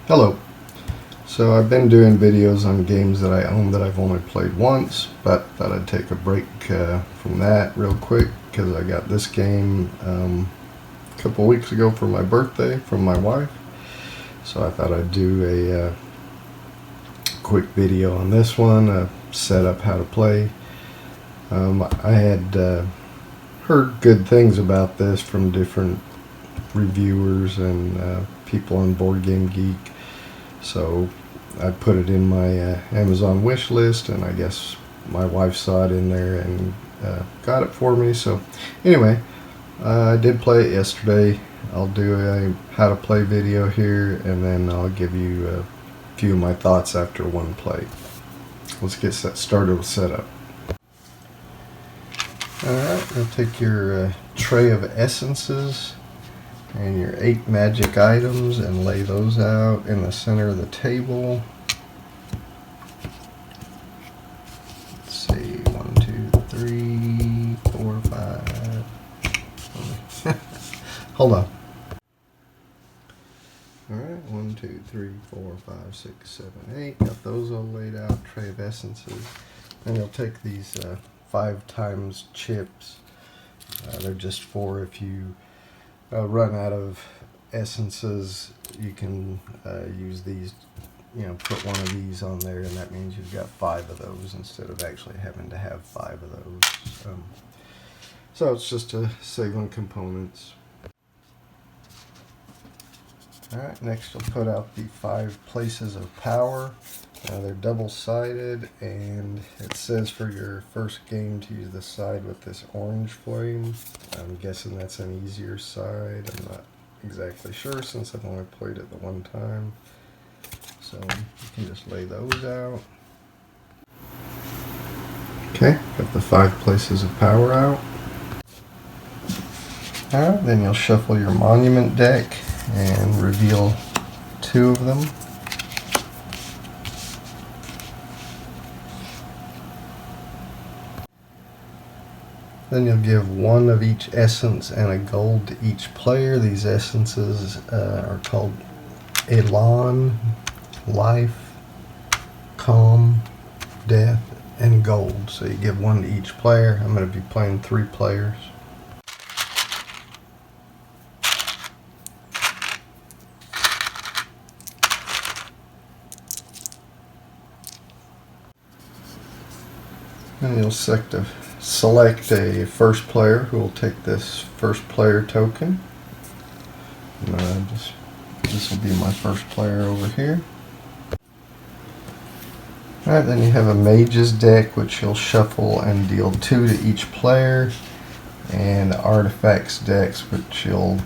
Hello. So I've been doing videos on games that I own that I've only played once, but thought I'd take a break from that real quick because I got this game a couple weeks ago for my birthday from my wife. So I thought I'd do a quick video on this one, set up how to play. I had heard good things about this from different reviewers and people on Board Game Geek. So I put it in my Amazon wish list, and I guess my wife saw it in there and got it for me. So anyway, I did play it yesterday. I'll do a how to play video here, and then I'll give you a few of my thoughts after one play. Let's get started with setup. Alright, you'll take your tray of essences and your 8 magic items and lay those out in the center of the table. Let's see, 1, 2, 3, 4, 5. Hold on. Alright, 1, 2, 3, 4, 5, 6, 7, 8. Got those all laid out, tray of essences. And you'll take these 5 times chips. They're just for if you run out of essences, you can use these, put one of these on there, and that means you've got 5 of those instead of actually having to have 5 of those. So it's just to save on components. Alright, next you'll put out the 5 places of power. They're double-sided, and it says for your first game to use the side with this orange flame. I'm guessing that's an easier side. I'm not exactly sure since I've only played it the one time. So you can just lay those out. Okay, got the 5 places of power out. Alright, then you'll shuffle your monument deck and reveal 2 of them. Then you'll give 1 of each essence and a gold to each player. These essences are called Elan, Life, Calm, Death, and Gold. So you give 1 to each player. I'm going to be playing 3 players. And you'll select a first player who will take this first player token. This will be my first player over here. Alright, then you have a mage's deck, which you'll shuffle and deal 2 to each player, and artifacts decks, which you'll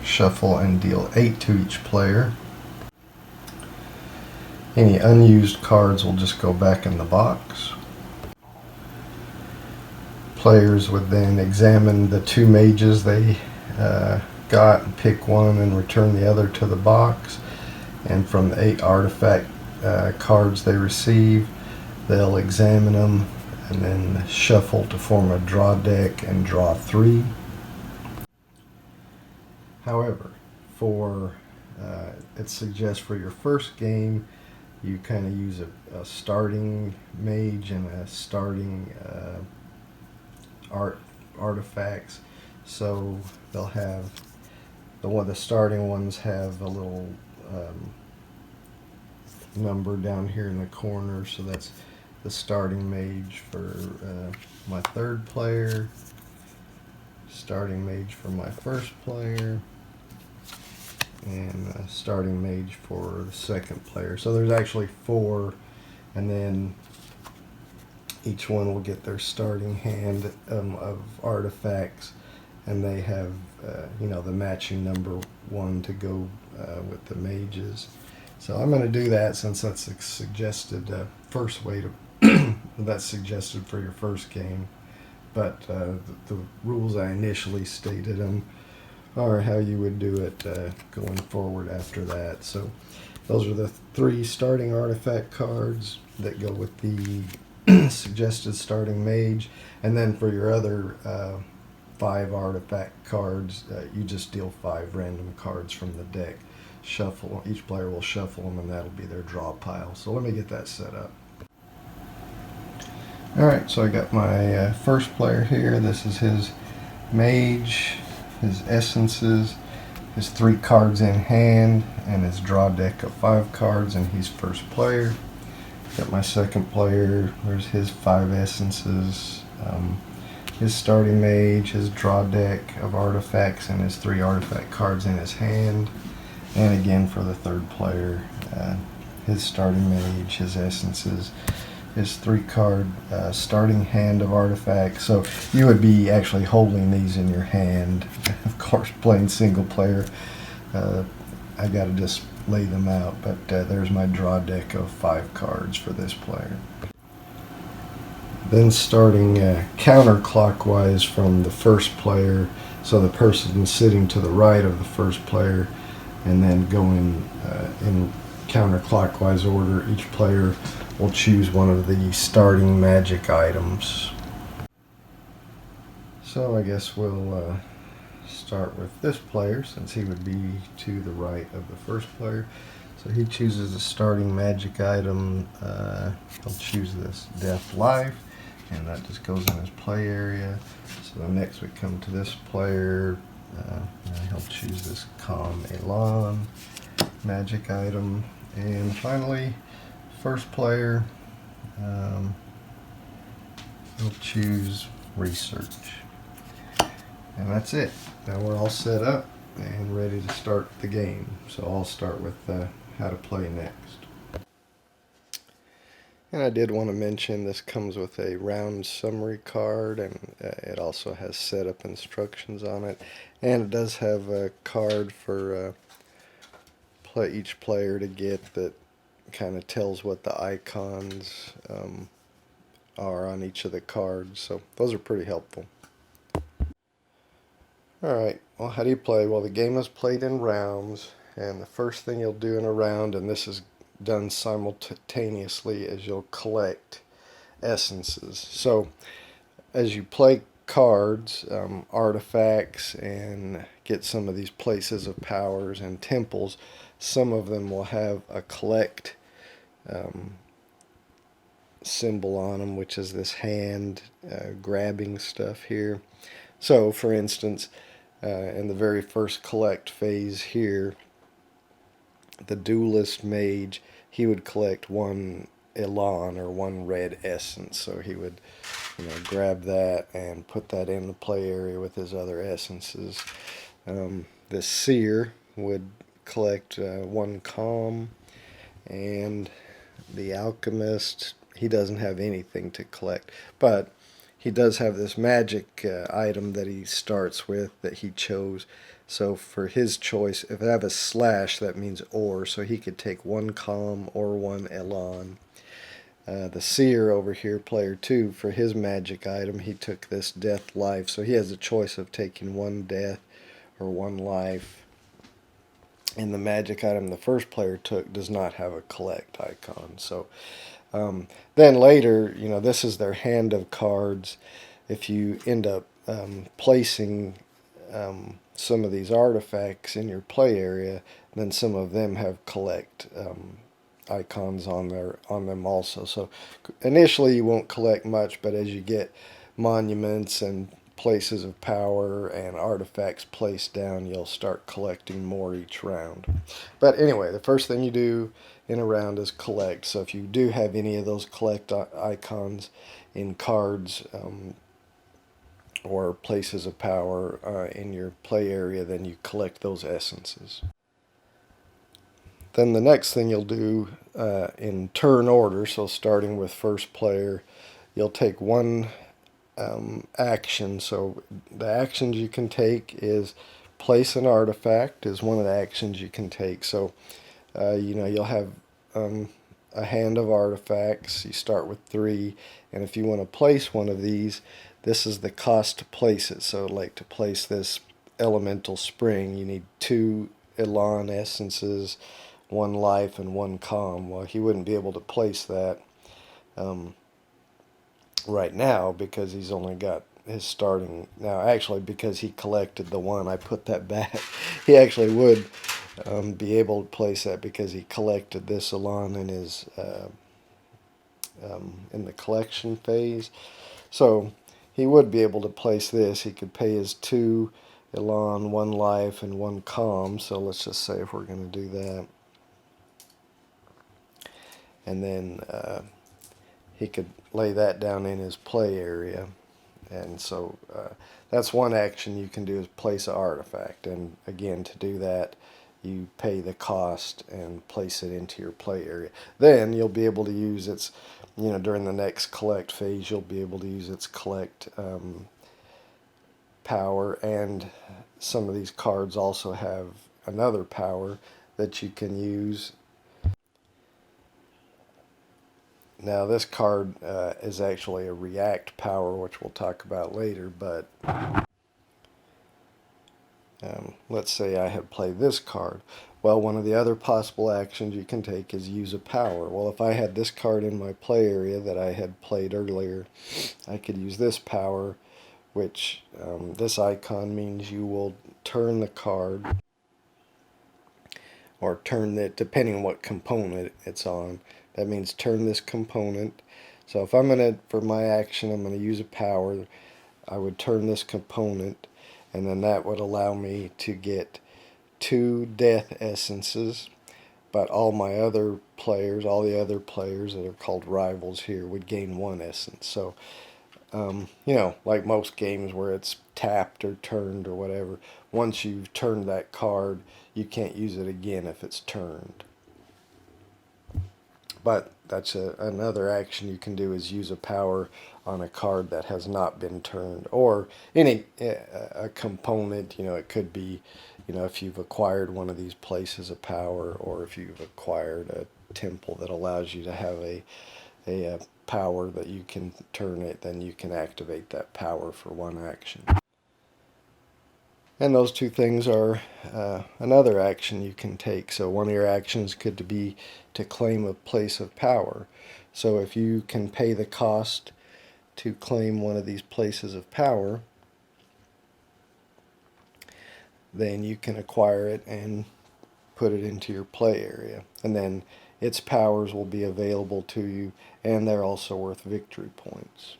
shuffle and deal 8 to each player. Any unused cards will just go back in the box. Players would then examine the 2 mages they got and pick one and return the other to the box. And from the 8 artifact cards they receive, they'll examine them and then shuffle to form a draw deck and draw 3. However, it suggests for your first game you kind of use a starting mage and a starting artifacts. So they'll have the starting ones have a little number down here in the corner, so that's the starting mage for my 3rd player, starting mage for my 1st player, and starting mage for the 2nd player. So there's actually 4, and then each one will get their starting hand of artifacts, and they have the matching number 1 to go with the mages. So I'm going to do that since that's a suggested first way to that's suggested for your first game, but the rules I initially stated are how you would do it going forward after that. So those are the 3 starting artifact cards that go with the suggested starting mage, and then for your other 5 artifact cards, you just deal 5 random cards from the deck. shuffle. Each player will shuffle them, and that'll be their draw pile. So let me get that set up. Alright, so I got my first player here. This is his mage, his essences, his 3 cards in hand, and his draw deck of 5 cards, and he's first player. Got my second player. There's his 5 essences, his starting mage, his draw deck of artifacts, and his 3 artifact cards in his hand. And again for the third player, his starting mage, his essences, his 3 card starting hand of artifacts. So you would be actually holding these in your hand. Of course, playing single player, I got to just lay them out. But there's my draw deck of 5 cards for this player. Then starting counterclockwise from the first player, so the person sitting to the right of the first player, and then going in counterclockwise order, each player will choose one of the starting magic items. So I guess we'll start with this player, since he would be to the right of the first player. So he chooses a starting magic item. He'll choose this Death Life, and that just goes in his play area. So next we come to this player. He'll choose this Calm Elan magic item. And finally, first player, he'll choose Research. And that's it. Now we're all set up and ready to start the game. So I'll start with how to play next. And I did want to mention this comes with a round summary card, and it also has setup instructions on it. And it does have a card for each player to get that kind of tells what the icons are on each of the cards. So those are pretty helpful. Alright, well, how do you play? Well, the game is played in rounds, and the first thing you'll do in a round, and this is done simultaneously, is you'll collect essences. So as you play cards, artifacts, and get some of these places of powers and temples, some of them will have a collect symbol on them, which is this hand grabbing stuff here. So for instance, in the very first collect phase here, the duelist mage, he would collect 1 Elan, or 1 red essence. So he would, grab that and put that in the play area with his other essences. The seer would collect 1 calm, and the alchemist, he doesn't have anything to collect, but he does have this magic item that he starts with that he chose. So for his choice, if I have a slash, that means or, so he could take 1 calm or 1 elan. The seer over here, player 2, for his magic item, he took this death life, so he has a choice of taking 1 death or 1 life. And the magic item the first player took does not have a collect icon. So then later, this is their hand of cards. If you end up placing some of these artifacts in your play area, then some of them have collect icons on them also. So initially you won't collect much, but as you get monuments and places of power and artifacts placed down, you'll start collecting more each round. But anyway, the first thing you do in a round is collect. So if you do have any of those collect icons in cards or places of power in your play area, then you collect those essences. Then the next thing you'll do in turn order, so starting with first player, you'll take 1 action. So the actions you can take is place an artifact is one of the actions you can take. So you'll have a hand of artifacts. You start with 3, and if you want to place one of these, this is the cost to place it. So like to place this elemental spring, you need 2 elan essences, 1 life, and 1 calm. Well, he wouldn't be able to place that right now because he's only got his starting. Now actually, because he collected the 1, I put that back. He actually would be able to place that because he collected this Elan in his in the collection phase. So he would be able to place this. He could pay his 2 Elan, 1 life, and 1 calm. So let's just say if we're going to do that. And then he could lay that down in his play area. And so that's one action you can do, is place an artifact. And again, to do that, you pay the cost and place it into your play area. Then you'll be able to use its, during the next collect phase, you'll be able to use its collect power. And some of these cards also have another power that you can use. Now this card is actually a react power, which we'll talk about later, but let's say I had played this card. Well, one of the other possible actions you can take is use a power. Well, if I had this card in my play area that I had played earlier, I could use this power, which this icon means you will turn the card, or turn it, depending on what component it's on. That means turn this component. So if I'm going to, for my action, I'm going to use a power, I would turn this component, and then that would allow me to get 2 death essences. But all my other players, all the other players that are called rivals here, would gain 1 essence. So, like most games where it's tapped or turned or whatever, once you've turned that card, you can't use it again if it's turned. But that's another action you can do, is use a power on a card that has not been turned, or any a component. It could be, if you've acquired one of these places of power, or if you've acquired a temple that allows you to have a power that you can turn it, then you can activate that power for 1 action. And those 2 things are another action you can take. So one of your actions could be to claim a place of power. So if you can pay the cost to claim one of these places of power, then you can acquire it and put it into your play area. And then its powers will be available to you, and they're also worth victory points.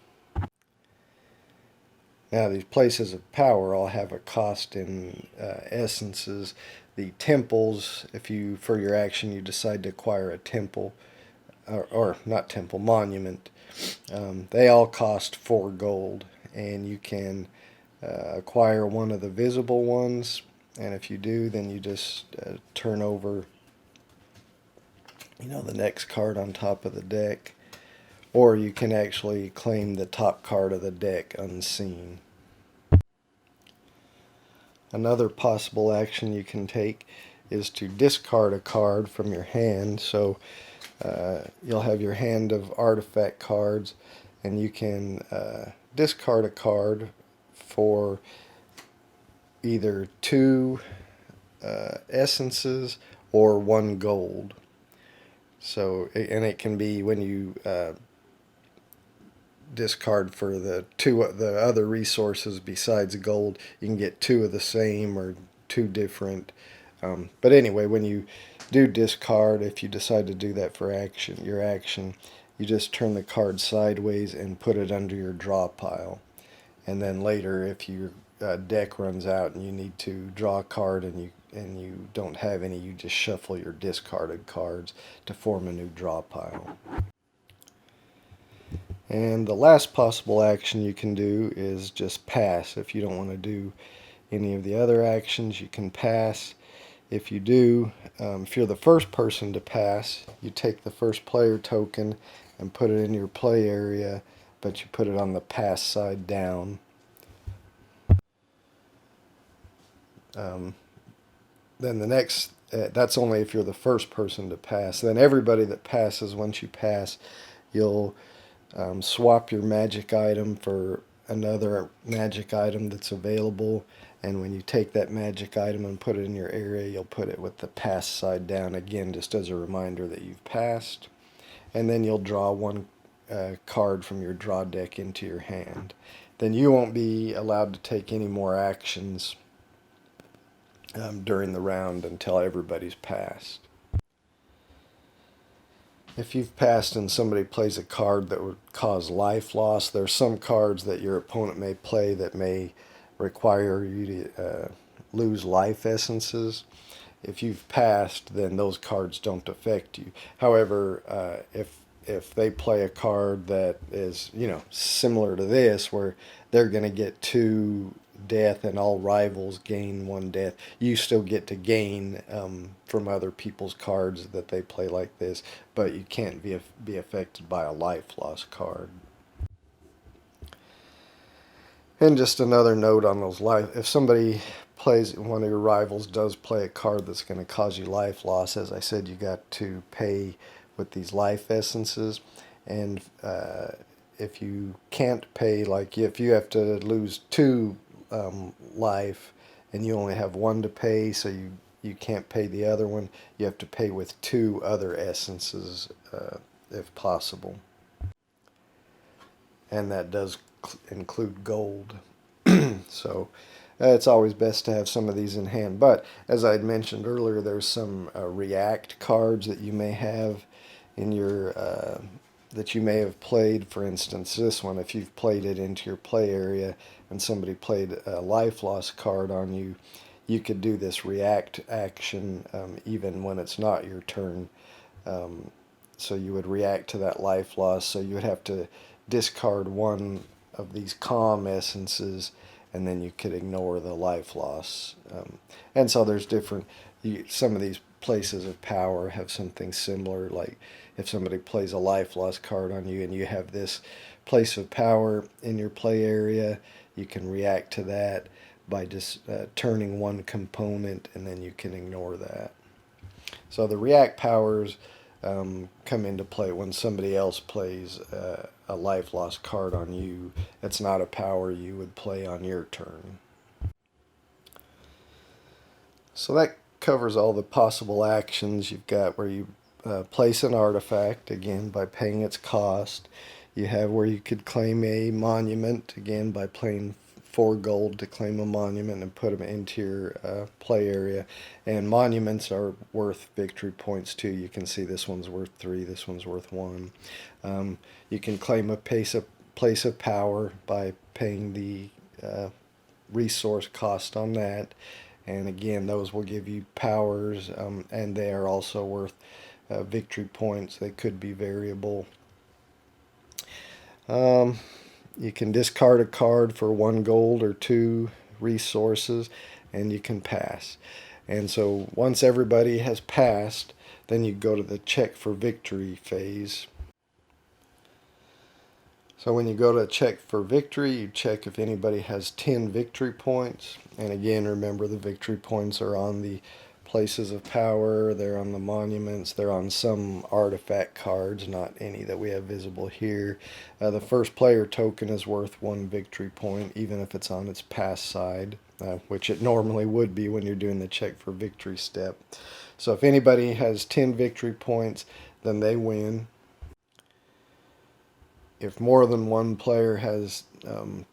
Now these places of power all have a cost in essences. The temples, if you, for your action, you decide to acquire a temple, or not temple, monument, they all cost 4 gold, and you can acquire one of the visible ones. And if you do, then you just turn over, the next card on top of the deck. Or you can actually claim the top card of the deck unseen. Another possible action you can take is to discard a card from your hand. So you'll have your hand of artifact cards, and you can discard a card for either 2 essences or 1 gold. So, and it can be when you discard for the other resources besides gold, you can get 2 of the same or 2 different. But anyway, when you do discard, if you decide to do that for your action, you just turn the card sideways and put it under your draw pile. And then later, if your deck runs out and you need to draw a card and you don't have any, you just shuffle your discarded cards to form a new draw pile. And the last possible action you can do is just pass. If you don't want to do any of the other actions, you can pass. If you do, if you're the first person to pass, you take the first player token and put it in your play area, but you put it on the pass side down. Then the next, that's only if you're the first person to pass. Then everybody that passes, once you pass, you'll swap your magic item for another magic item that's available, and when you take that magic item and put it in your area, you'll put it with the pass side down again, just as a reminder that you've passed. And then you'll draw 1 card from your draw deck into your hand. Then you won't be allowed to take any more actions during the round until everybody's passed. If you've passed and somebody plays a card that would cause life loss, there's some cards that your opponent may play that may require you to lose life essences. If you've passed, then those cards don't affect you. However, if they play a card that is, similar to this, where they're going to get 2 death and all rivals gain 1 death, you still get to gain from other people's cards that they play like this, but you can't be affected by a life loss card. And just another note on those life, if somebody plays, one of your rivals does play a card that's going to cause you life loss, as I said, you got to pay with these life essences. And if you can't pay, like if you have to lose 2 life and you only have 1 to pay, so you can't pay the other one, you have to pay with 2 other essences if possible. And that does include gold. So it's always best to have some of these in hand. But as I had mentioned earlier, there's some react cards that you may have in your that you may have played. For instance, this one, if you've played it into your play area and somebody played a life loss card on you, you could do this react action even when it's not your turn. So you would react to that life loss. So you would have to discard 1 of these calm essences, and then you could ignore the life loss. And so there's different, some of these places of power have something similar, like if somebody plays a life loss card on you and you have this place of power in your play area, you can react to that by just turning 1 component, and then you can ignore that. So the react powers come into play when somebody else plays a life loss card on you. It's not a power you would play on your turn. So that covers all the possible actions you've got, where you place an artifact, again, by paying its cost. You have where you could claim a monument, again, by playing 4 gold to claim a monument and put them into your play area. And monuments are worth victory points too. You can see this one's worth 3, this one's worth 1. You can claim a place of power by paying the resource cost on that. And again, those will give you powers, and they are also worth victory points. They could be variable. You can discard a card for 1 gold or 2 resources, and you can pass. And so once everybody has passed, then you go to the check for victory phase. So when you go to check for victory, you check if anybody has 10 victory points. And again, remember, the victory points are on the places of power, they're on the monuments, they're on some artifact cards, not any that we have visible here. The first player token is worth 1 victory point, even if it's on its pass side, which it normally would be when you're doing the check for victory step. So if anybody has 10 victory points, then they win. If more than 1 player has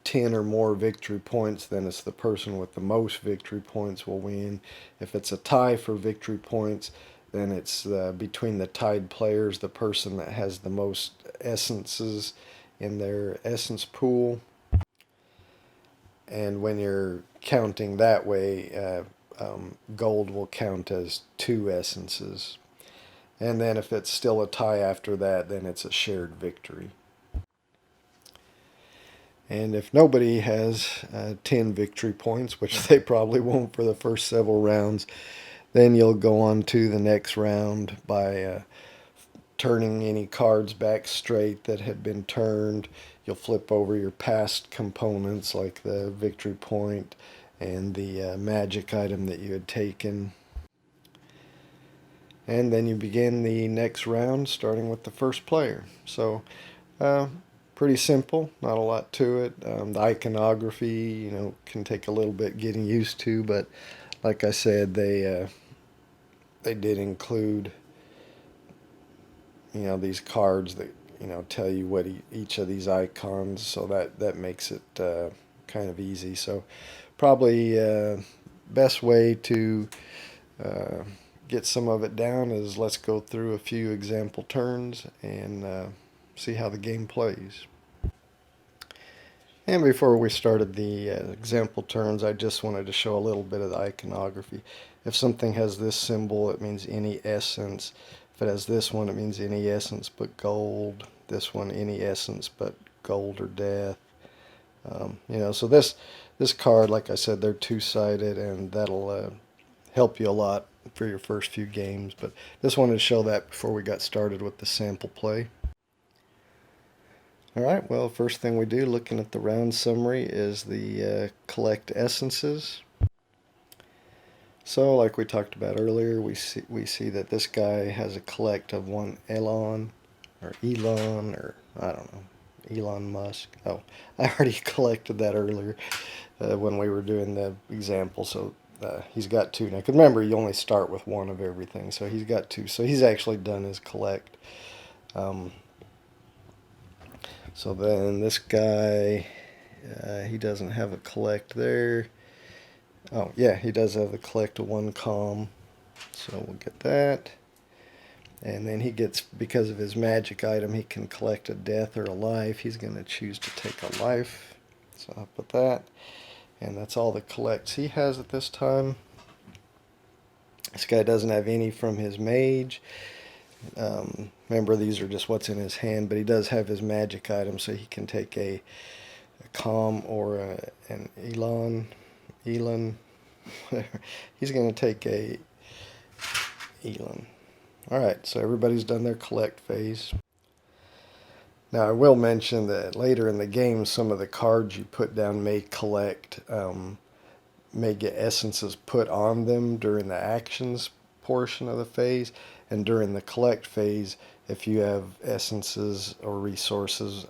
10 or more victory points, then it's the person with the most victory points will win. If it's a tie for victory points, then it's between the tied players, the person that has the most essences in their essence pool. And when you're counting that way, gold will count as 2 essences. And then if it's still a tie after that, then it's a shared victory. And if nobody has 10 victory points, which they probably won't for the first several rounds, then you'll go on to the next round by turning any cards back straight that had been turned. You'll flip over your past components, like the victory point and the magic item that you had taken. And then you begin the next round, starting with the first player. So pretty simple, not a lot to it. The iconography, can take a little bit getting used to, but like I said, they did include, these cards that, tell you what each of these icons, so that makes it kind of easy. So probably best way to get some of it down is let's go through a few example turns and see how the game plays. And before we started the example turns, I just wanted to show a little bit of the iconography. If something has this symbol, it means any essence. If it has this one, it means any essence but gold. This one, any essence but gold or death. So this card, like I said, they're two-sided, and that'll help you a lot for your first few games. But just wanted to show that before we got started with the sample play. Alright, well, first thing we do, looking at the round summary, is the collect essences. So, like we talked about earlier, we see that this guy has a collect of one Elon, or I don't know, Elon Musk. Oh, I already collected that earlier when we were doing the example, so he's got two now. Because remember, you only start with one of everything, so he's got two. So he's actually done his collect. So then this guy, he doesn't have a collect there. Oh, yeah, he does have a collect of one calm. So we'll get that. And then he gets, because of his magic item, he can collect a death or a life. He's going to choose to take a life. So I'll put that. And that's all the collects he has at this time. This guy doesn't have any from his mage. Remember, these are just what's in his hand, but he does have his magic item, so he can take a calm or an Elon. He's going to take a Elon. Alright, so everybody's done their collect phase. Now I will mention that later in the game, some of the cards you put down may collect, may get essences put on them during the actions portion of the phase, and during the collect phase, if you have essences or resources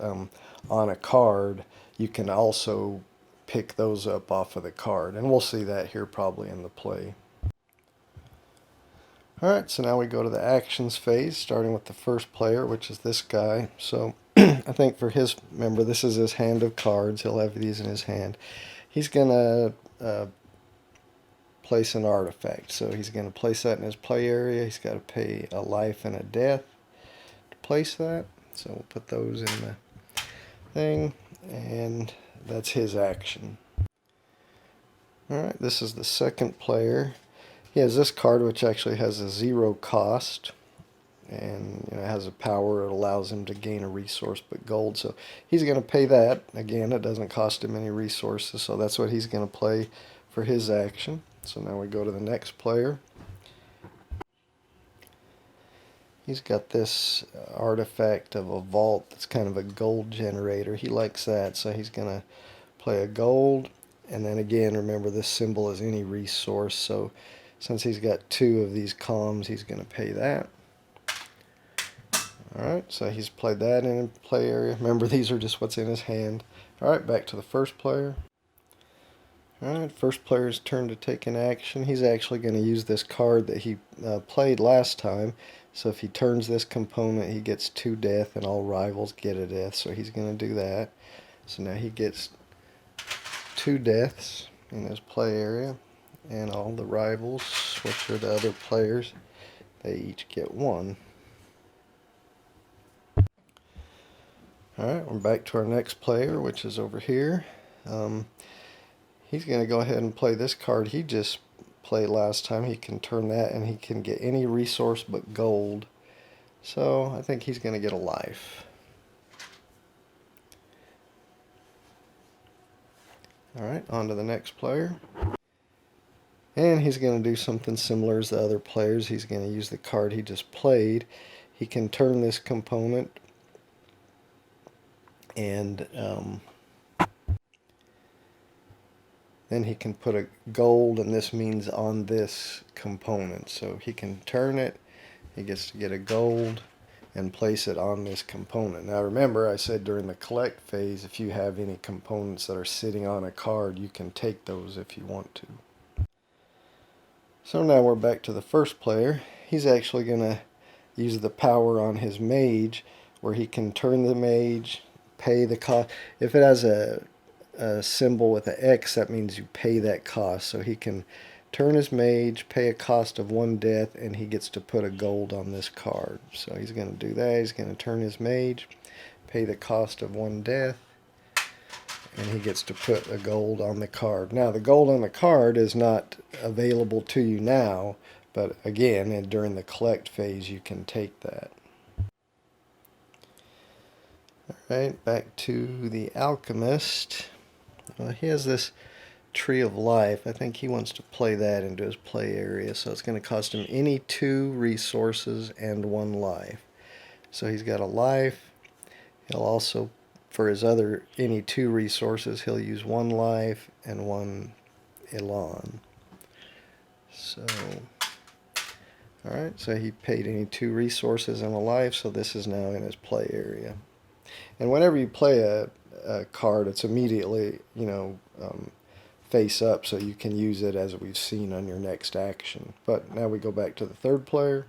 on a card, you can also pick those up off of the card, and we'll see that here probably in the play. Alright, so now we go to the actions phase, starting with the first player, which is this guy. So I think for his, remember, this is his hand of cards. He'll have these in his hand. He's going to place an artifact. So he's going to place that in his play area. He's got to pay a life and a death to place that. So we'll put those in the thing, and that's his action. Alright, this is the second player. He has this card, which actually has a 0 cost, and has a power. It allows him to gain a resource but gold, so he's going to pay that. Again, it doesn't cost him any resources, so that's what he's going to play for his action. So now we go to the next player. He's got this artifact of a vault that's kind of a gold generator. He likes that, so he's going to play a gold. And then again, remember, this symbol is any resource, so since he's got 2 of these comms, he's going to pay that. Alright, so he's played that in a play area. Remember, these are just what's in his hand. Alright, back to the first player. Alright, first player's turn to take an action. He's actually going to use this card that he played last time. So if he turns this component, he gets 2 death, and all rivals get a death. So he's going to do that. So now he gets 2 deaths in his play area. And all the rivals, which are the other players, they each get 1. Alright, we're back to our next player, which is over here. He's going to go ahead and play this card he just played last time. He can turn that, and he can get any resource but gold. So I think he's going to get a life. Alright, on to the next player. And he's going to do something similar as the other players. He's going to use the card he just played. He can turn this component, and then he can put a gold, and this means on this component. So he can turn it, he gets to get a gold, and place it on this component. Now remember, I said during the collect phase, if you have any components that are sitting on a card, you can take those if you want to. So now we're back to the first player. He's actually going to use the power on his mage, where he can turn the mage, pay the cost. If it has a symbol with an X, that means you pay that cost. So he can turn his mage, pay a cost of 1 death, and he gets to put a gold on this card. So he's going to do that. He's going to turn his mage, pay the cost of 1 death, and he gets to put a gold on the card. Now, the gold on the card is not available to you now, but again, during the collect phase, you can take that. Alright, back to the Alchemist. Well, he has this Tree of Life. I think he wants to play that into his play area, so it's going to cost him any 2 resources and 1 life. So he's got a life. He'll also, for his other any 2 resources, he'll use 1 life and 1 Elan. So, alright, so he paid any 2 resources and a life, so this is now in his play area. And whenever you play a card, it's immediately, face up, so you can use it as we've seen on your next action. But now we go back to the third player.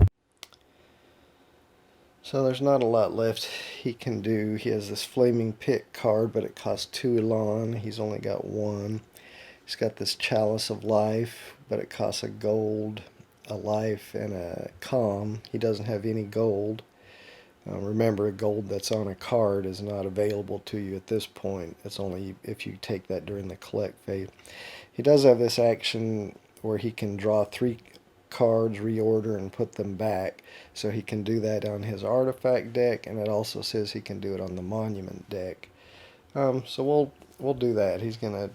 So there's not a lot left he can do. He has this Flaming Pit card, but it costs 2 Elan. He's only got 1. He's got this Chalice of Life, but it costs a gold, a life, and a calm. He doesn't have any gold. Remember, gold that's on a card is not available to you at this point. It's only if you take that during the collect phase. He does have this action where he can draw 3 cards, reorder, and put them back. So he can do that on his artifact deck, and it also says he can do it on the monument deck. So we'll do that. He's gonna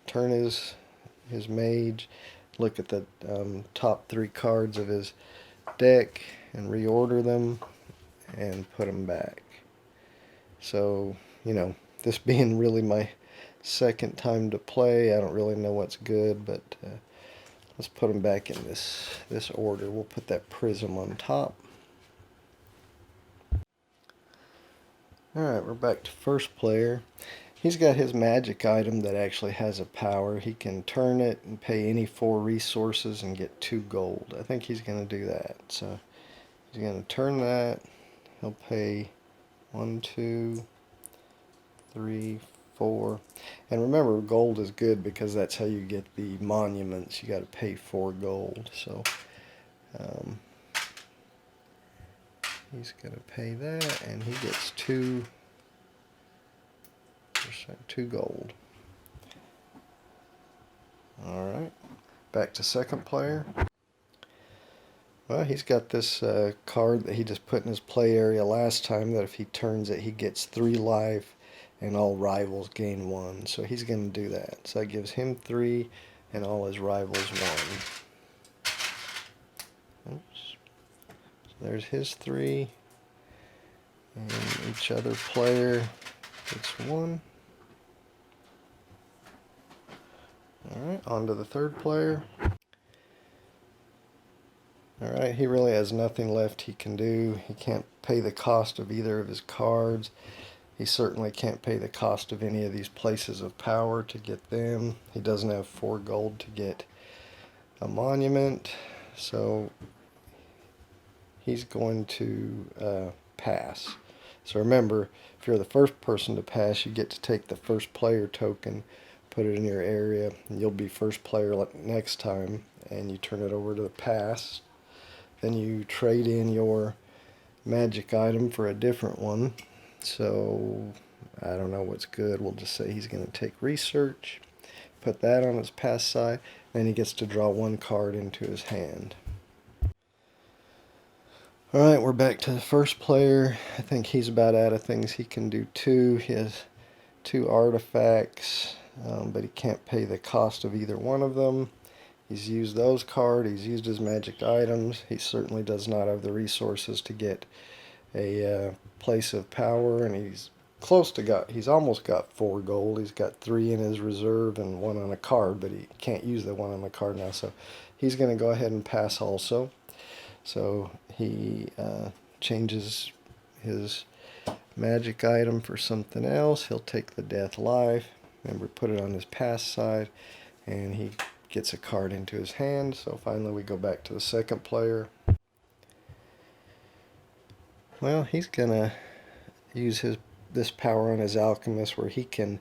turn his mage, look at the top 3 cards of his deck, and reorder them and put them back. So, this being really my second time to play, I don't really know what's good, but let's put them back in this order. We'll put that prism on top. Alright, we're back to first player. He's got his magic item that actually has a power. He can turn it and pay any 4 resources and get 2 gold. I think he's going to do that. So he's going to turn that. He'll pay 1, 2, 3, 4. And remember, gold is good because that's how you get the monuments. You got to pay 4 gold. So he's going to pay that, and he gets 2 gold. Alright, back to second player. Well, he's got this card that he just put in his play area last time, that if he turns it, he gets 3 life and all rivals gain 1. So he's going to do that. So that gives him 3 and all his rivals 1. Oops. So there's his 3. And each other player gets 1. Alright, on to the third player. Alright, he really has nothing left he can do. He can't pay the cost of either of his cards. He certainly can't pay the cost of any of these places of power to get them. He doesn't have 4 gold to get a monument. So he's going to pass. So remember, if you're the first person to pass, you get to take the first player token, put it in your area, and you'll be first player next time, and you turn it over to the pass. Then you trade in your magic item for a different one. So I don't know what's good. We'll just say he's going to take research, put that on his pass side, then he gets to draw 1 card into his hand. Alright, we're back to the first player. I think he's about out of things he can do too. He has 2 artifacts, but he can't pay the cost of either one of them. He's used those cards, he's used his magic items. He certainly does not have the resources to get a place of power, and he's almost got 4 gold. He's got 3 in his reserve and 1 on a card, but he can't use the 1 on the card now, so he's going to go ahead and pass also. So he changes his magic item for something else. He'll take the death life, remember, put it on his pass side, and he gets a card into his hand. So finally we go back to the second player. Well, he's gonna use this power on his alchemist, where he can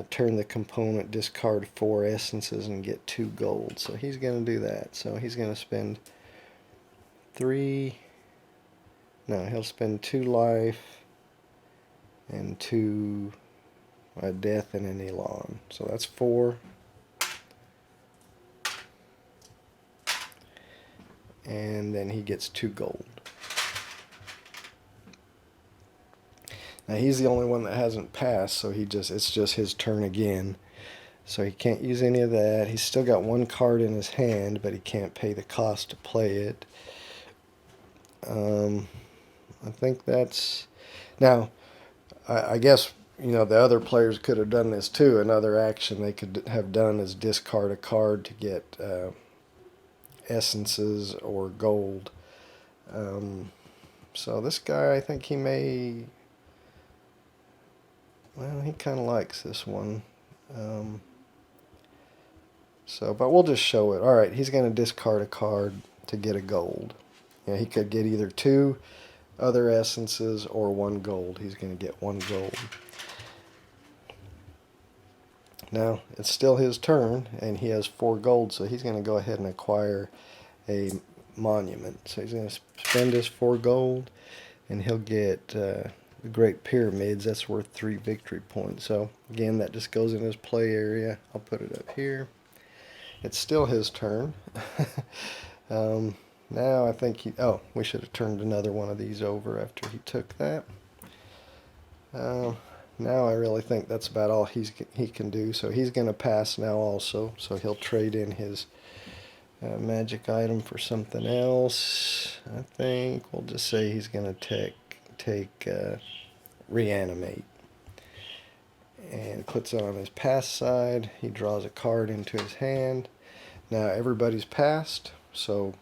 turn the component, discard 4 essences, and get 2 gold. So he's going to do that. So he's going to spend 3. No, he'll spend 2 life and 2 death and an Elon. So that's 4. And then he gets 2 gold. Now he's the only one that hasn't passed, so it's just his turn again. So he can't use any of that. He's still got 1 card in his hand, but he can't pay the cost to play it. I think that's... Now, I guess, the other players could have done this too. Another action they could have done is discard a card to get essences or gold. So this guy, I think he may... Well, he kind of likes this one. But we'll just show it. Alright, he's going to discard a card to get a gold. He could get either 2 other essences or 1 gold. He's going to get 1 gold. Now, it's still his turn, and he has 4 gold, so he's going to go ahead and acquire a monument. So he's going to spend his 4 gold, and he'll get the Great Pyramids. That's worth 3 victory points. So, again, that just goes in his play area. I'll put it up here. It's still his turn. Now I think we should have turned another one of these over after he took that. Now I really think that's about all he can do. So he's going to pass now also. So he'll trade in his magic item for something else. I think we'll just say he's going to take reanimate. And puts it on his pass side. He draws a card into his hand. Now everybody's passed, so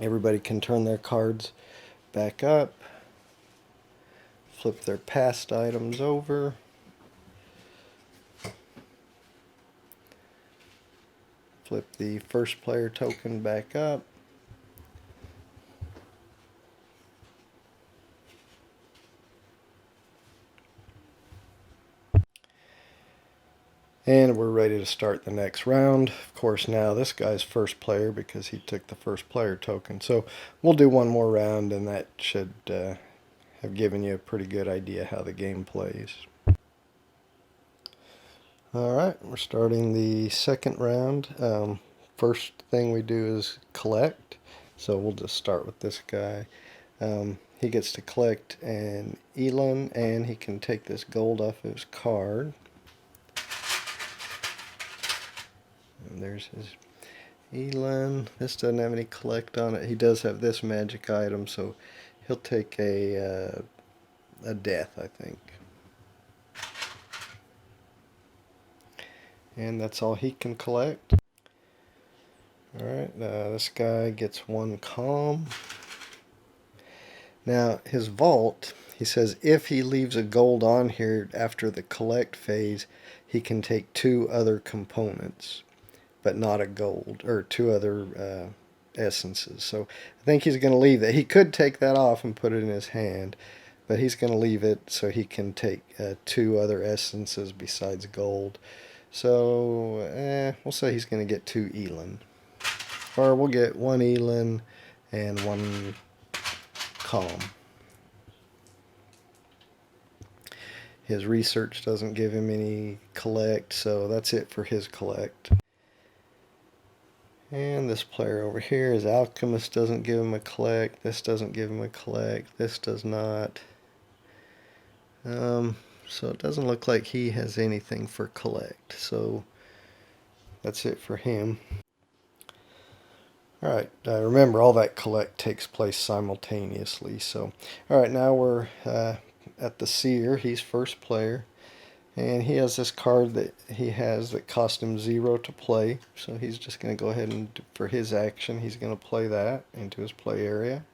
everybody can turn their cards back up, flip their passed items over, flip the first player token back up, and we're ready to start the next round. Of course, now this guy's first player because he took the first player token. So we'll do one more round, and that should have given you a pretty good idea how the game plays. Alright, we're starting the second round. First thing we do is collect. So we'll just start with this guy. He gets to collect an Elon, and he can take this gold off his card. And there's his Elon. This doesn't have any collect on it. He does have this magic item, so he'll take a death, I think. And that's all he can collect. Alright, this guy gets 1 calm. Now, his vault, he says if he leaves a gold on here after the collect phase, he can take 2 other components, but not a gold, or 2 other essences. So I think he's going to leave that. He could take that off and put it in his hand, but he's going to leave it so he can take 2 other essences besides gold. So we'll say he's going to get 2 Elon. Or we'll get 1 Elon and 1 calm. His research doesn't give him any collect, so that's it for his collect. And this player over here, his alchemist, doesn't give him a collect. This doesn't give him a collect. This does not. So it doesn't look like he has anything for collect. So that's it for him. Alright, remember all that collect takes place simultaneously. So, alright, now we're at the seer. He's first player. And he has this card that he has that cost him 0 to play. So he's just going to go ahead and, for his action, he's going to play that into his play area.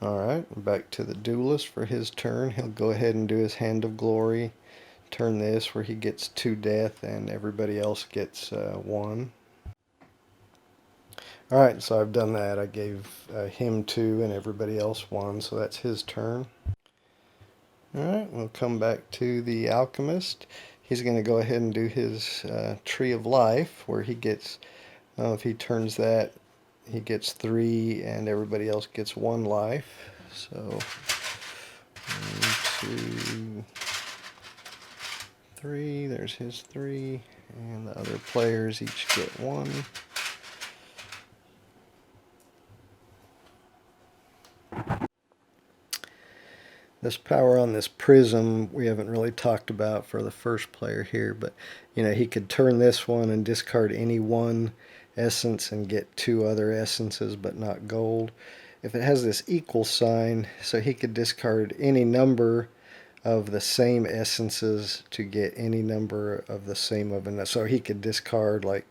Alright, back to the duelist for his turn. He'll go ahead and do his Hand of Glory. Turn this where he gets 2 death and everybody else gets 1. Alright, so I've done that. I gave him 2 and everybody else 1, so that's his turn. Alright, we'll come back to the alchemist. He's going to go ahead and do his tree of life, where he gets, if he turns that, he gets 3 and everybody else gets 1 life. So 1, 2, 3, there's his 3, and the other players each get 1. This power on this prism we haven't really talked about for the first player here, but he could turn this one and discard any one essence and get 2 other essences but not gold. If it has this equal sign, so he could discard any number of the same essences to get any number of the same of another. So he could discard like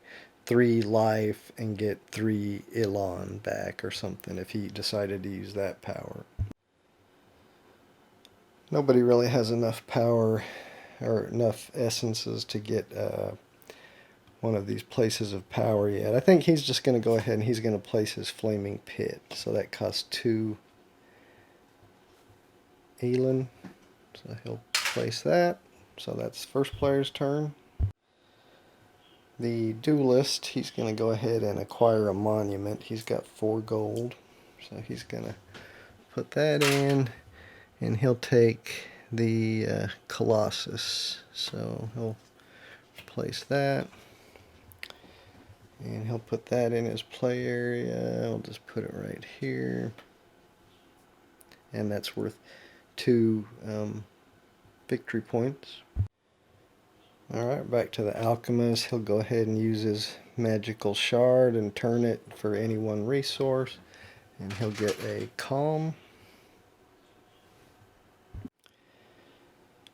3 life and get 3 Elan back or something if he decided to use that power. Nobody really has enough power or enough essences to get one of these places of power yet. I think he's just going to go ahead and he's going to place his flaming pit. So that costs 2 Elan. So he'll place that. So that's first player's turn. The duelist, he's going to go ahead and acquire a monument. He's got 4 gold. So he's going to put that in. And he'll take the Colossus. So he'll place that. And he'll put that in his play area. I'll just put it right here. And that's worth 2 victory points. Alright, back to the alchemist. He'll go ahead and use his magical shard and turn it for any one resource. And he'll get a calm.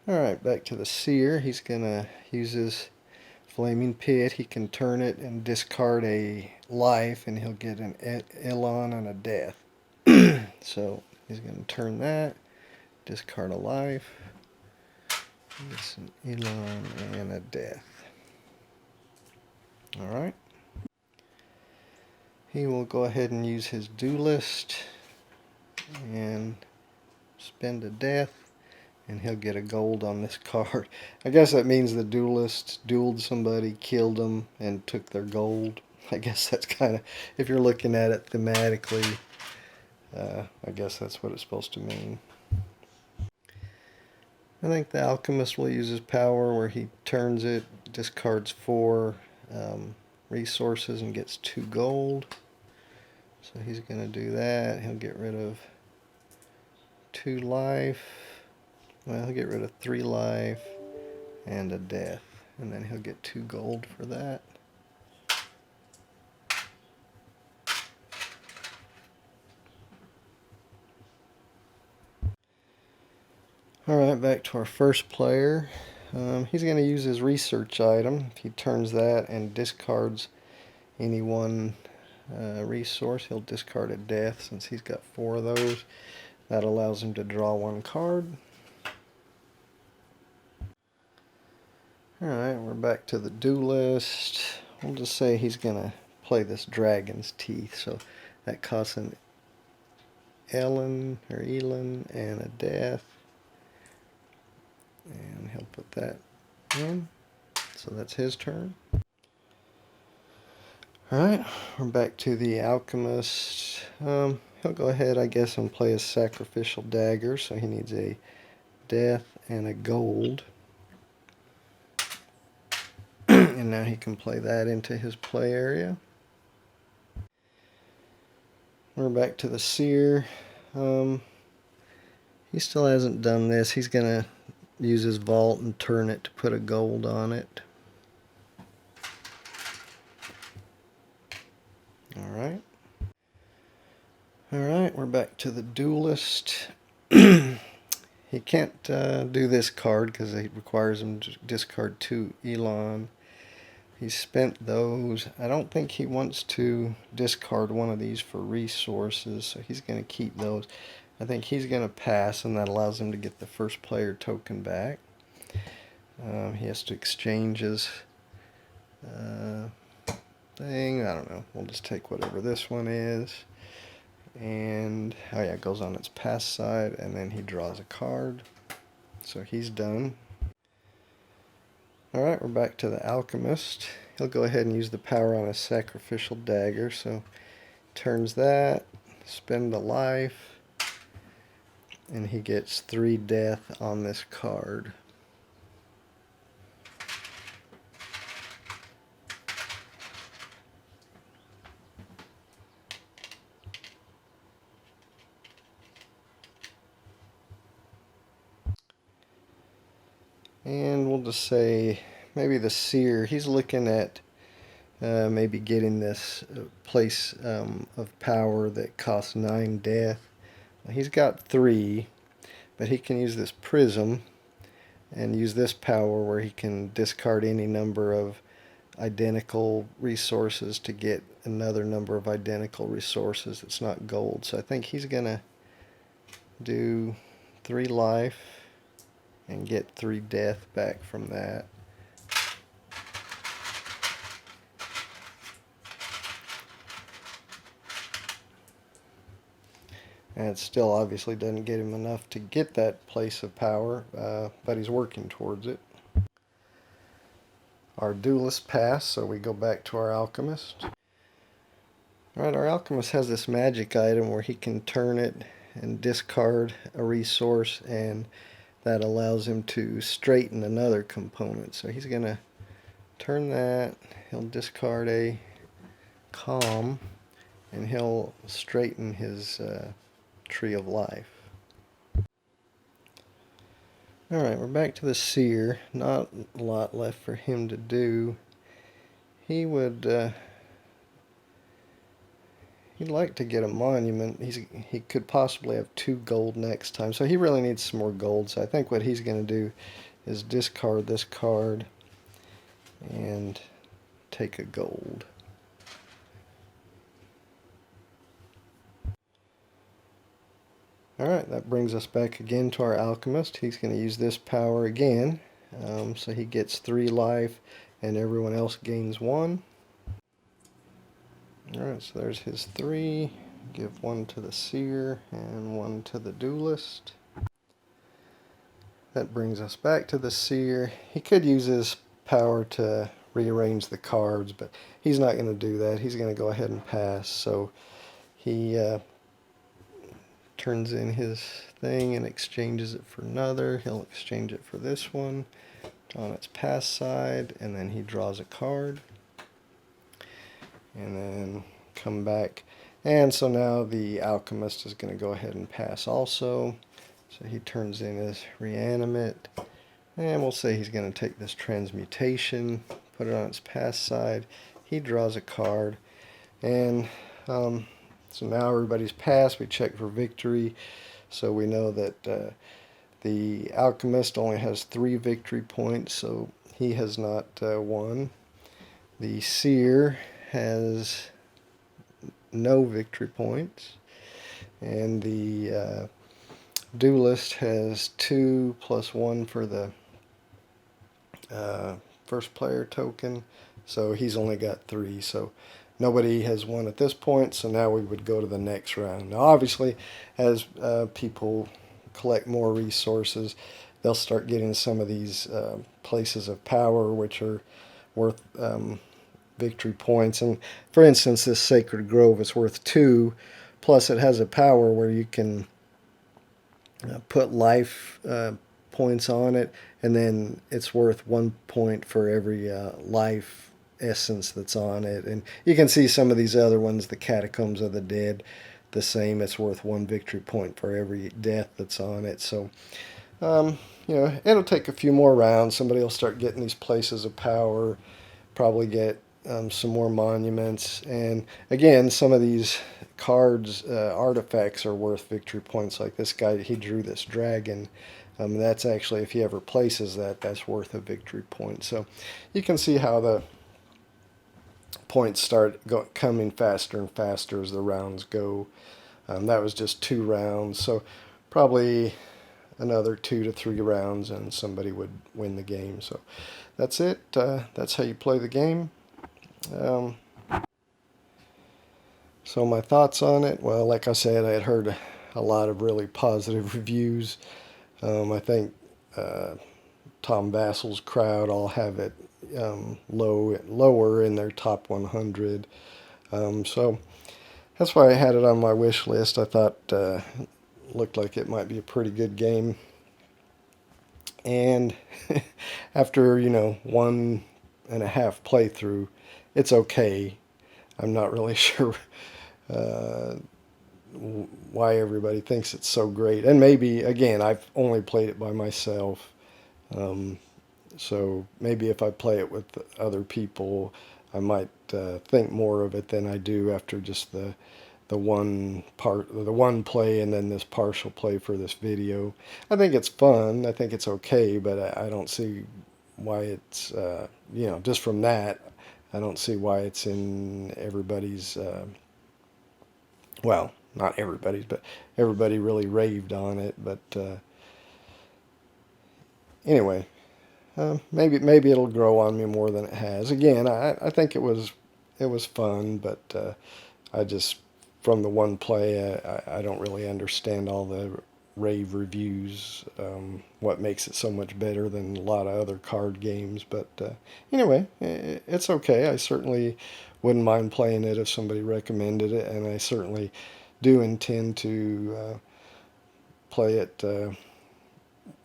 Alright, back to the seer. He's going to use his flaming pit. He can turn it and discard a life, and he'll get an Elan and a death. So he's going to turn that, discard a life, it's an Elan and a death. Alright. He will go ahead and use his duelist and spend a death. And he'll get a gold on this card. I guess that means the duelist dueled somebody, killed them, and took their gold. I guess that's kind of, if you're looking at it thematically, I guess that's what it's supposed to mean. I think the alchemist will use his power where he turns it, discards 4 resources and gets 2 gold. So he's going to do that. He'll get rid of 2 life. Well, he'll get rid of 3 life and a death, and then he'll get 2 gold for that. Alright, back to our first player. He's going to use his research item. If he turns that and discards any one resource, he'll discard a death since he's got 4 of those. That allows him to draw 1 card. Alright, we're back to the duelist. We'll just say he's going to play this dragon's teeth. So that costs an Elan and a death. And he'll put that in. So that's his turn. Alright, we're back to the alchemist. He'll go ahead, I guess, and play his sacrificial dagger. So he needs a death and a gold. And now he can play that into his play area. We're back to the seer. He still hasn't done this. He's going to use his vault and turn it to put a gold on it. Alright. Alright, we're back to the duelist. He can't do this card because it requires him to discard 2 Elan. He's spent those. I don't think he wants to discard one of these for resources, so he's going to keep those. I think he's going to pass, and that allows him to get the first player token back. He has to exchange his thing. I don't know. We'll just take whatever this one is. And, oh yeah, it goes on its pass side, and then he draws a card. So he's done. Alright, we're back to the alchemist. He'll go ahead and use the power on his sacrificial dagger. So turns that, spend a life, and he gets 3 death on this card. And we'll just say maybe the seer, he's looking at maybe getting this place of power that costs 9 death. He's got 3, but he can use this prism and use this power where he can discard any number of identical resources to get another number of identical resources that's not gold. So I think he's gonna do 3 life and get 3 death back from that. And it still obviously doesn't get him enough to get that place of power, but he's working towards it. Our duelist passed, so we go back to our alchemist. Alright, our alchemist has this magic item where he can turn it and discard a resource, and that allows him to straighten another component. So he's going to turn that, he'll discard a calm, and he'll straighten his tree of life. Alright, we're back to the seer. Not a lot left for him to do. He would he'd like to get a monument. He could possibly have 2 gold next time, so he really needs some more gold. So I think what he's going to do is discard this card and take a gold. Alright, that brings us back again to our alchemist. He's going to use this power again. So he gets 3 life and everyone else gains 1. Alright, so there's his 3. Give 1 to the seer and 1 to the duelist. That brings us back to the seer. He could use his power to rearrange the cards, but he's not going to do that. He's going to go ahead and pass. So he turns in his thing and exchanges it for another. He'll exchange it for this one on its pass side, and then he draws a card. And then come back. And so now the alchemist is going to go ahead and pass also. So he turns in his reanimate. And we'll say he's going to take this transmutation, put it on its pass side. He draws a card. And so now everybody's passed. We check for victory. So we know that the alchemist only has 3 victory points, so he has not won. The seer has no victory points. And the duelist has 2 plus 1 for the first player token. So he's only got 3. So nobody has won at this point, so now we would go to the next round. Now obviously, as people collect more resources, they'll start getting some of these places of power which are worth victory points. And for instance, this Sacred Grove is worth 2, plus it has a power where you can put life points on it, and then it's worth 1 point for every life essence that's on it. And you can see some of these other ones, the Catacombs of the Dead, the same. It's worth 1 victory point for every death that's on it. So you know, it'll take a few more rounds. Somebody will start getting these places of power, probably get some more monuments, and again, some of these cards, artifacts are worth victory points. Like this guy, he drew this dragon. That's actually, if he ever places that, that's worth a victory point. So you can see how the points start coming faster and faster as the rounds go. That was just 2 rounds, so probably another 2 to 3 rounds and somebody would win the game. So that's it. That's how you play the game. So my thoughts on it, well, like I said, I had heard a lot of really positive reviews. I think Tom Vassel's crowd all have it lower in their top 100. So that's why I had it on my wish list. I thought looked like it might be a pretty good game. And after, 1.5 playthrough, it's okay. I'm not really sure uh, why everybody thinks it's so great. And maybe, again, I've only played it by myself. Um, so maybe if I play it with other people, I might think more of it than I do after just the one play and then this partial play for this video. I think it's fun. I think it's okay, but I don't see why it's just from that. I don't see why it's in everybody's. Well, not everybody's, but everybody really raved on it. But anyway, maybe it'll grow on me more than it has. Again, I think it was fun, but I just from the one play I don't really understand all the rave reviews. What makes it so much better than a lot of other card games? But anyway, it's okay. I certainly wouldn't mind playing it if somebody recommended it, and I certainly do intend to play it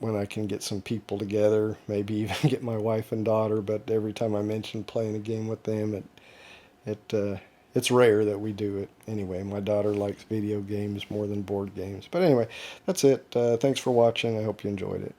when I can get some people together, maybe even get my wife and daughter. But every time I mention playing a game with them, it's rare that we do it. Anyway, my daughter likes video games more than board games. But anyway, that's it. Thanks for watching. I hope you enjoyed it.